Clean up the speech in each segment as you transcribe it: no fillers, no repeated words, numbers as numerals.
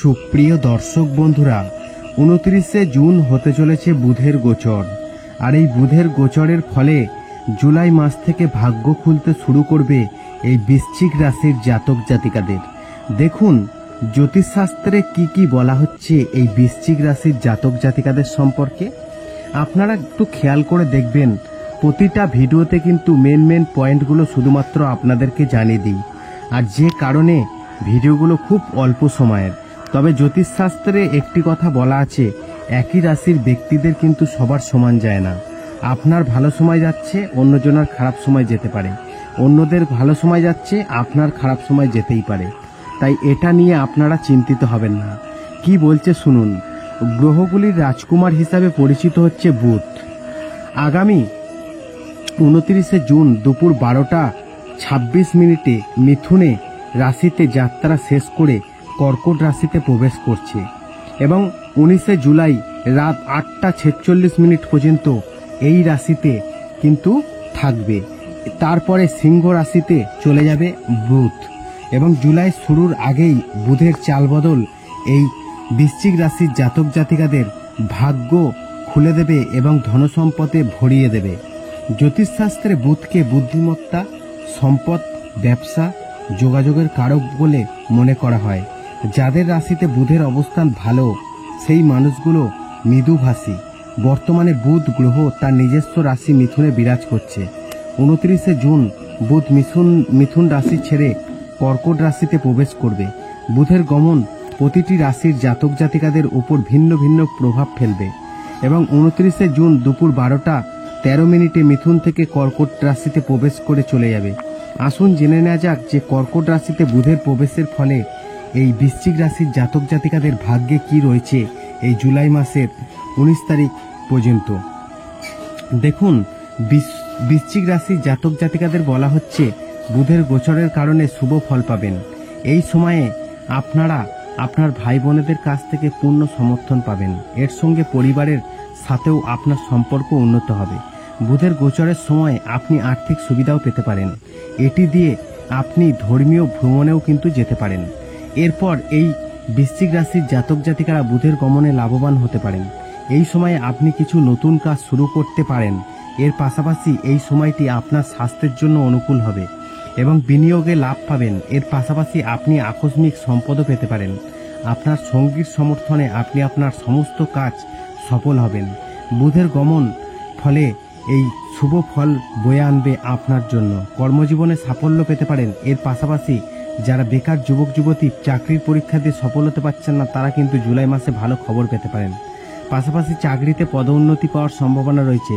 সুপ্রিয় দর্শক বন্ধুরা, 29শে জুন হতে চলেছে বুধের গোচর। আর এই বুধের গোচরের ফলে জুলাই মাস থেকে ভাগ্য খুলতে শুরু করবে এই বৃশ্চিক রাশির জাতক জাতিকাদের। দেখুন জ্যোতিষশাস্ত্রে কি কি বলা হচ্ছে এই বৃশ্চিক রাশির জাতক জাতিকাদের সম্পর্কে। আপনারা একটু খেয়াল করে দেখবেন, প্রতিটা ভিডিওতে কিন্তু মেন পয়েন্টগুলো শুধুমাত্র আপনাদেরকে জানিয়ে দিই। আর যে কারণে ভিডিওগুলো খুব অল্প সময়ের। তবে জ্যোতিষশাস্ত্রে একটি কথা বলা আছে, একই রাশির ব্যক্তিদের কিন্তু সবার সমান যায় না। আপনার ভালো সময় যাচ্ছে, অন্যজনের খারাপ সময় যেতে পারে। অন্যদের ভালো সময় যাচ্ছে, আপনার খারাপ সময় যেতেই পারে। তাই এটা নিয়ে আপনারা চিন্তিত হবেন না। কি বলছে শুনুন। গ্রহগুলির রাজকুমার হিসাবে পরিচিত হচ্ছে বুধ। আগামী 29শে জুন দুপুর 12:26 মিথুনে রাশিতে যাত্রা শেষ করে কর্কট রাশিতে প্রবেশ করছে এবং 19শে জুলাই রাত 8:46 পর্যন্ত এই রাশিতে কিন্তু থাকবে। তারপরে সিংহ রাশিতে চলে যাবে বুধ এবং জুলাই শুরুর আগেই বুধের চালবদল এই বৃশ্চিক রাশির জাতক জাতিকাদের ভাগ্য খুলে দেবে এবং ধনসম্পদে ভরিয়ে দেবে। জ্যোতিষশাস্ত্রে বুধকে বুদ্ধিমত্তা, সম্পদ, ব্যবসা, যোগাযোগের কারক বলে মনে করা হয়। যাদের রাশিতে বুধের অবস্থান ভালো সেই মানুষগুলো মৃদুভাষী। বর্তমানে বুধ গ্রহ তার নিজস্ব রাশি মিথুনে বিরাজ করছে। 29শে জুন বুধ মিথুন রাশি ছেড়ে কর্কট রাশিতে প্রবেশ করবে। বুধের গমন প্রতিটি রাশির জাতক জাতিকাদের উপর ভিন্ন ভিন্ন প্রভাব ফেলবে এবং 29শে জুন দুপুর 12:13 মিথুন থেকে কর্কট রাশিতে প্রবেশ করে চলে যাবে। আসুন জেনে নেওয়া যাক যে কর্কট রাশিতে বুধের প্রবেশের ফলে এই বৃশ্চিক রাশির জাতক জাতিকাদের ভাগ্যে কি রয়েছে এই জুলাই মাসের 19 তারিখ পর্যন্ত। দেখুন বৃশ্চিক রাশির জাতক জাতিকাদের বলা হচ্ছে বুধের গোচরের কারণে শুভ ফল পাবেন। এই সময়ে আপনারা আপনার ভাই বোনেদের কাছ থেকে পূর্ণ সমর্থন পাবেন। এর সঙ্গে পরিবারের সাথেও আপনার সম্পর্ক উন্নত হবে। বুধের গোচরের সময় আপনি আর্থিক সুবিধাও পেতে পারেন। এটি দিয়ে আপনি ধর্মীয় ভ্রমণেও কিন্তু যেতে পারেন। এরপর এই বৃশ্চিক রাশির জাতক জাতিকারা বুধের গমনে লাভবান হতে পারেন। এই সময়ে আপনি কিছু নতুন কাজ শুরু করতে পারেন। এর পাশাপাশি এই সময়টি আপনার স্বাস্থ্যের জন্য অনুকূল হবে এবং বিনিয়োগে লাভ পাবেন। এর পাশাপাশি আপনি আকস্মিক সম্পদও পেতে পারেন। আপনার সঙ্গীর সমর্থনে আপনি আপনার সমস্ত কাজ সফল হবেন। বুধের গমন ফলে এই শুভ ফল বয়ে আনবে আপনার জন্য। কর্মজীবনে সাফল্য পেতে পারেন। এর পাশাপাশি যারা বেকার যুবক যুবতী চাকরির পরীক্ষা দিয়ে সফল হতে পারছেন না, তারা কিন্তু জুলাই মাসে ভালো খবর পেতে পারেন। পাশাপাশি চাকরিতে পদোন্নতি পাওয়ার সম্ভাবনা রয়েছে।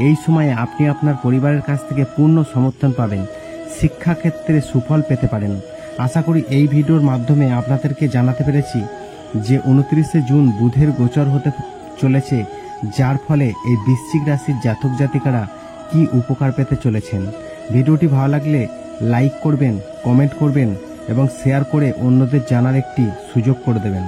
এই সময়ে আপনি আপনার পরিবারের কাছ থেকে পূর্ণ সমর্থন পাবেন। শিক্ষাক্ষেত্রে সুফল পেতে পারেন। আশা করি এই ভিডিওর মাধ্যমে আপনাদেরকে জানাতে পেরেছি যে 29শে জুন বুধের গোচর হতে চলেছে, যার ফলে এই বৃশ্চিক রাশির জাতক জাতিকারা কি উপকার পেতে চলেছেন। ভিডিওটি ভালো লাগলে লাইক করবেন, কমেন্ট করবেন এবং শেয়ার করে অন্যদের জানার একটি সুযোগ করে দেবেন।